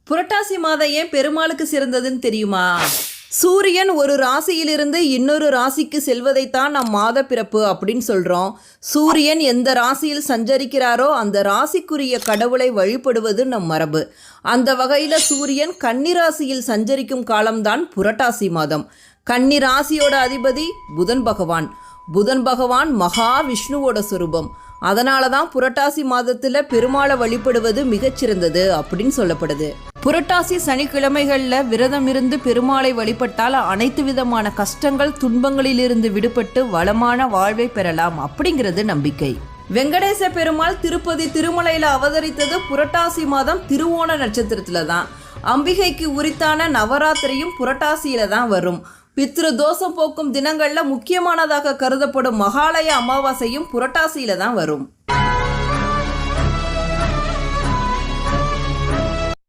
புரட்டாசி மாதம் ஏன் பெருமாளுக்கு சிறந்ததுன்னு தெரியுமா? சூரியன் ஒரு ராசியிலிருந்து இன்னொரு ராசிக்கு செல்வதைத்தான் நம் மாத பிறப்பு அப்படின்னு சொல்கிறோம். சூரியன் எந்த ராசியில் சஞ்சரிக்கிறாரோ அந்த ராசிக்குரிய கடவுளை வழிபடுவது நம் மரபு. அந்த வகையில் சூரியன் கன்னி ராசியில் சஞ்சரிக்கும் காலம்தான் புரட்டாசி மாதம். கன்னி ராசியோட அதிபதி புதன் பகவான். புதன் பகவான் மகாவிஷ்ணுவோட சொரூபம். அதனால தான் புரட்டாசி மாதத்தில் பெருமாளை வழிபடுவது மிகச்சிறந்தது அப்படின்னு சொல்லப்படுது. புரட்டாசி சனிக்கிழமைகளில் விரதம் இருந்து பெருமாளை வழிபட்டால் அனைத்து விதமான கஷ்டங்கள் துன்பங்களிலிருந்து விடுபட்டு வளமான வாழ்வை பெறலாம் அப்படிங்கிறது நம்பிக்கை. வெங்கடேச பெருமாள் திருப்பதி திருமலையில் அவதரித்தது புரட்டாசி மாதம் திருவோண நட்சத்திரத்துல தான். அம்பிகைக்கு உரித்தான நவராத்திரியும் புரட்டாசியில தான் வரும். பித்ரு தோஷம் போக்கும் தினங்களில் முக்கியமானதாக கருதப்படும் மகாலய அமாவாசையும் புரட்டாசியில தான் வரும்.